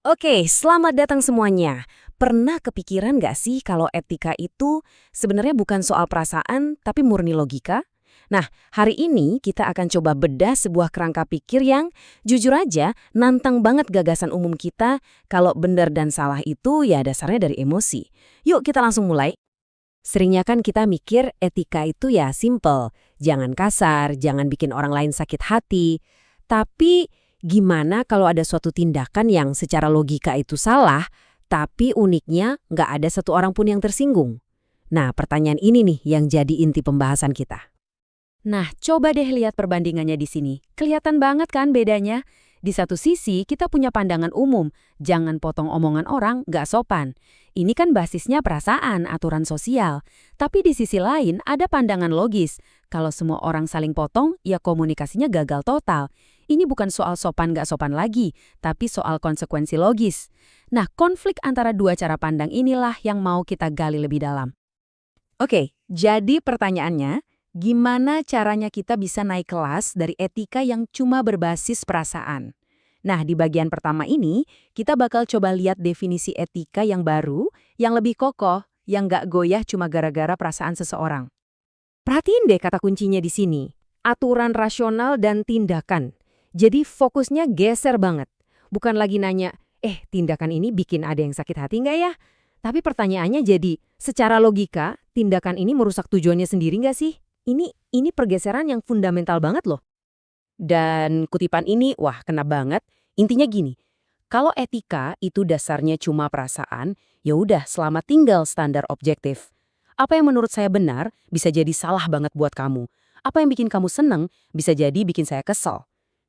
Oke, selamat datang semuanya. Pernah kepikiran nggak sih kalau etika itu sebenarnya bukan soal perasaan, tapi murni logika? Nah, hari ini kita akan coba bedah sebuah kerangka pikir yang jujur aja nantang banget gagasan umum kita kalau benar dan salah itu ya dasarnya dari emosi. Yuk kita langsung mulai. Seringnya kan kita mikir etika itu ya simple, jangan kasar, jangan bikin orang lain sakit hati. Tapi gimana kalau ada suatu tindakan yang secara logika itu salah, tapi uniknya nggak ada satu orang pun yang tersinggung? Nah, pertanyaan ini nih yang jadi inti pembahasan kita. Nah, coba deh lihat perbandingannya di sini. Kelihatan banget kan bedanya? Di satu sisi, kita punya pandangan umum, jangan potong omongan orang, nggak sopan. Ini kan basisnya perasaan, aturan sosial. Tapi di sisi lain, ada pandangan logis. Kalau semua orang saling potong, ya komunikasinya gagal total. Ini bukan soal sopan nggak sopan lagi, tapi soal konsekuensi logis. Nah, konflik antara dua cara pandang inilah yang mau kita gali lebih dalam. Oke, jadi pertanyaannya, gimana caranya kita bisa naik kelas dari etika yang cuma berbasis perasaan? Nah, di bagian pertama ini, kita bakal coba lihat definisi etika yang baru, yang lebih kokoh, yang nggak goyah cuma gara-gara perasaan seseorang. Perhatiin deh kata kuncinya di sini, aturan rasional dan tindakan. Jadi fokusnya geser banget. Bukan lagi nanya, tindakan ini bikin ada yang sakit hati nggak ya? Tapi pertanyaannya jadi, secara logika, tindakan ini merusak tujuannya sendiri nggak sih? Ini pergeseran yang fundamental banget loh. Dan kutipan ini, wah kena banget. Intinya gini, kalau etika itu dasarnya cuma perasaan, ya udah selamat tinggal standar objektif. Apa yang menurut saya benar, bisa jadi salah banget buat kamu. Apa yang bikin kamu seneng, bisa jadi bikin saya kesel.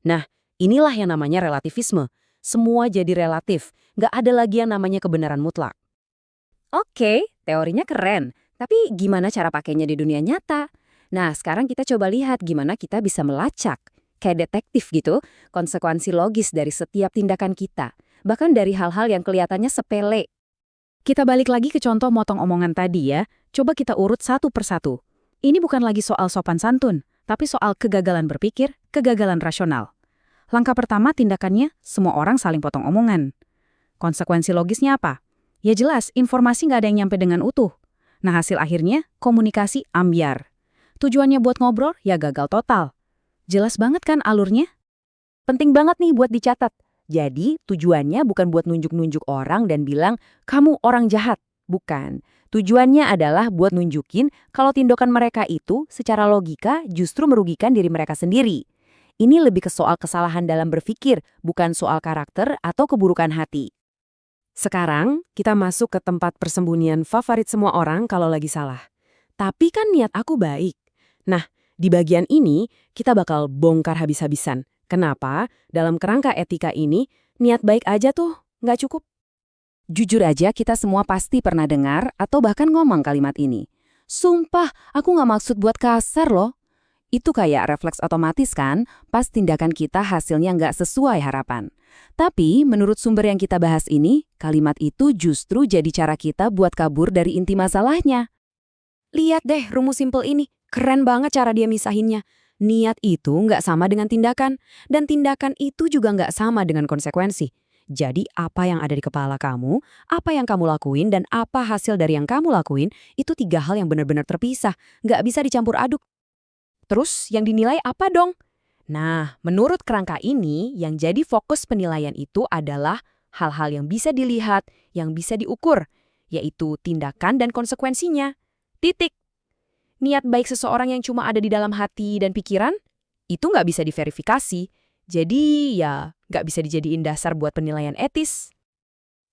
Nah, inilah yang namanya relativisme. Semua jadi relatif, nggak ada lagi yang namanya kebenaran mutlak. Oke, teorinya keren. Tapi gimana cara pakainya di dunia nyata? Nah, sekarang kita coba lihat gimana kita bisa melacak, kayak detektif gitu, konsekuensi logis dari setiap tindakan kita. Bahkan dari hal-hal yang kelihatannya sepele. Kita balik lagi ke contoh motong omongan tadi ya. Coba kita urut satu persatu. Ini bukan lagi soal sopan santun, tapi soal kegagalan berpikir, kegagalan rasional. Langkah pertama tindakannya, semua orang saling potong omongan. Konsekuensi logisnya apa? Ya jelas, informasi nggak ada yang nyampe dengan utuh. Nah hasil akhirnya, komunikasi ambyar. Tujuannya buat ngobrol, ya gagal total. Jelas banget kan alurnya? Penting banget nih buat dicatat. Jadi tujuannya bukan buat nunjuk-nunjuk orang dan bilang, kamu orang jahat. Bukan. Tujuannya adalah buat nunjukin kalau tindakan mereka itu secara logika justru merugikan diri mereka sendiri. Ini lebih ke soal kesalahan dalam berpikir, bukan soal karakter atau keburukan hati. Sekarang, kita masuk ke tempat persembunyian favorit semua orang kalau lagi salah. Tapi kan niat aku baik. Nah, di bagian ini, kita bakal bongkar habis-habisan. Kenapa? Dalam kerangka etika ini, niat baik aja tuh nggak cukup. Jujur aja, kita semua pasti pernah dengar atau bahkan ngomong kalimat ini. Sumpah, aku nggak maksud buat kasar loh. Itu kayak refleks otomatis kan, pas tindakan kita hasilnya nggak sesuai harapan. Tapi, menurut sumber yang kita bahas ini, kalimat itu justru jadi cara kita buat kabur dari inti masalahnya. Lihat deh rumus simpel ini, keren banget cara dia misahinnya. Niat itu nggak sama dengan tindakan, dan tindakan itu juga nggak sama dengan konsekuensi. Jadi apa yang ada di kepala kamu, apa yang kamu lakuin, dan apa hasil dari yang kamu lakuin, itu tiga hal yang benar-benar terpisah, nggak bisa dicampur aduk. Terus yang dinilai apa dong? Nah, menurut kerangka ini, yang jadi fokus penilaian itu adalah hal-hal yang bisa dilihat, yang bisa diukur, yaitu tindakan dan konsekuensinya. Titik. Niat baik seseorang yang cuma ada di dalam hati dan pikiran, itu nggak bisa diverifikasi. Jadi ya nggak bisa dijadiin dasar buat penilaian etis.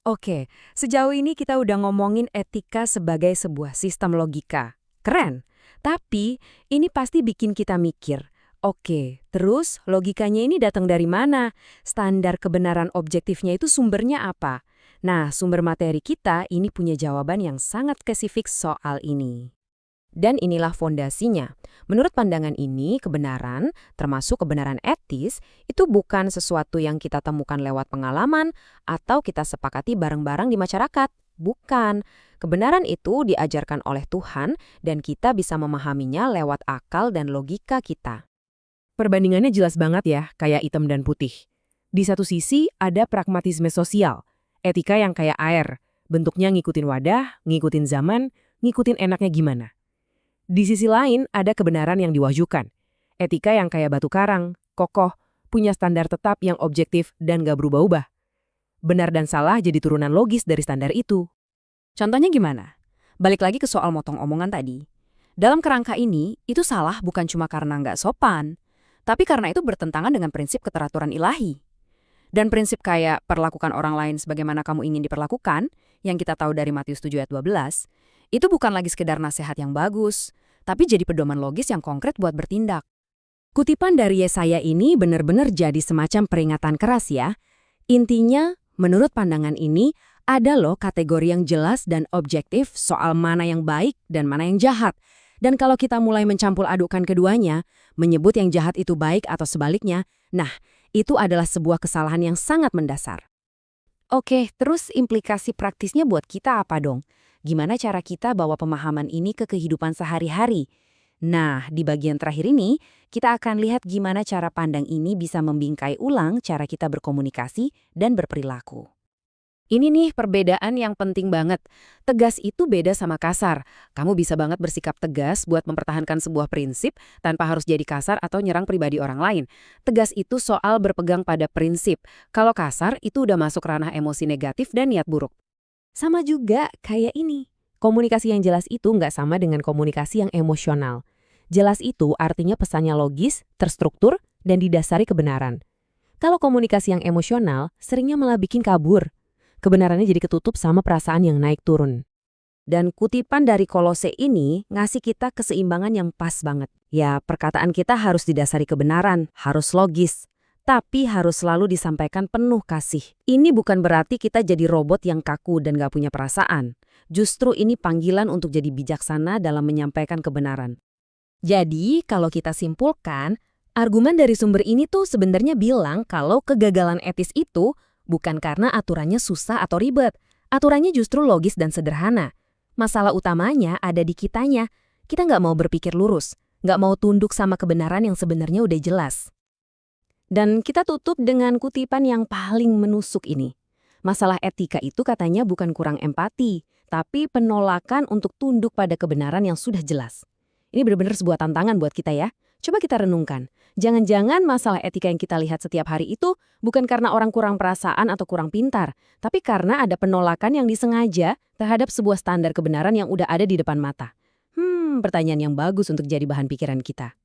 Oke, sejauh ini kita udah ngomongin etika sebagai sebuah sistem logika. Keren. Tapi ini pasti bikin kita mikir. Oke, terus logikanya ini datang dari mana? Standar kebenaran objektifnya itu sumbernya apa? Nah, sumber materi kita ini punya jawaban yang sangat spesifik soal ini. Dan inilah fondasinya. Menurut pandangan ini, kebenaran, termasuk kebenaran etis, itu bukan sesuatu yang kita temukan lewat pengalaman atau kita sepakati bareng-bareng di masyarakat. Bukan. Kebenaran itu diajarkan oleh Tuhan dan kita bisa memahaminya lewat akal dan logika kita. Perbandingannya jelas banget ya, kayak hitam dan putih. Di satu sisi ada pragmatisme sosial, Etika yang kayak air, bentuknya ngikutin wadah, ngikutin zaman, ngikutin enaknya gimana. Di sisi lain, ada kebenaran yang diwahyukan. Etika yang kayak batu karang, kokoh, punya standar tetap yang objektif dan gak berubah-ubah. Benar dan salah jadi turunan logis dari standar itu. Contohnya gimana? Balik lagi ke soal motong omongan tadi. Dalam kerangka ini, itu salah bukan cuma karena nggak sopan, tapi karena itu bertentangan dengan prinsip keteraturan ilahi. Dan prinsip kayak perlakukan orang lain sebagaimana kamu ingin diperlakukan, yang kita tahu dari Matius 7 ayat 12, itu bukan lagi sekedar nasihat yang bagus, tapi jadi pedoman logis yang konkret buat bertindak. Kutipan dari Yesaya ini benar-benar jadi semacam peringatan keras ya. Intinya, menurut pandangan ini, ada loh kategori yang jelas dan objektif soal mana yang baik dan mana yang jahat. Dan kalau kita mulai mencampur adukan keduanya, menyebut yang jahat itu baik atau sebaliknya, nah, itu adalah sebuah kesalahan yang sangat mendasar. Oke, terus implikasi praktisnya buat kita apa dong? Gimana cara kita bawa pemahaman ini ke kehidupan sehari-hari? Nah, di bagian terakhir ini, kita akan lihat gimana cara pandang ini bisa membingkai ulang cara kita berkomunikasi dan berperilaku. Ini nih perbedaan yang penting banget. Tegas itu beda sama kasar. Kamu bisa banget bersikap tegas buat mempertahankan sebuah prinsip tanpa harus jadi kasar atau nyerang pribadi orang lain. Tegas itu soal berpegang pada prinsip. Kalau kasar, itu udah masuk ranah emosi negatif dan niat buruk. Sama juga kayak ini. Komunikasi yang jelas itu nggak sama dengan komunikasi yang emosional. Jelas itu artinya pesannya logis, terstruktur, dan didasari kebenaran. Kalau komunikasi yang emosional, seringnya malah bikin kabur. Kebenarannya jadi ketutup sama perasaan yang naik turun. Dan kutipan dari Kolose ini ngasih kita keseimbangan yang pas banget. Ya, perkataan kita harus didasari kebenaran, harus logis, tapi harus selalu disampaikan penuh kasih. Ini bukan berarti kita jadi robot yang kaku dan gak punya perasaan. Justru ini panggilan untuk jadi bijaksana dalam menyampaikan kebenaran. Jadi, kalau kita simpulkan, argumen dari sumber ini tuh sebenarnya bilang kalau kegagalan etis itu bukan karena aturannya susah atau ribet. Aturannya justru logis dan sederhana. Masalah utamanya ada di kitanya. Kita nggak mau berpikir lurus, nggak mau tunduk sama kebenaran yang sebenarnya udah jelas. Dan kita tutup dengan kutipan yang paling menusuk ini. Masalah etika itu katanya bukan kurang empati, tapi penolakan untuk tunduk pada kebenaran yang sudah jelas. Ini benar-benar sebuah tantangan buat kita ya. Coba kita renungkan. Jangan-jangan masalah etika yang kita lihat setiap hari itu bukan karena orang kurang perasaan atau kurang pintar, tapi karena ada penolakan yang disengaja terhadap sebuah standar kebenaran yang udah ada di depan mata. Pertanyaan yang bagus untuk jadi bahan pikiran kita.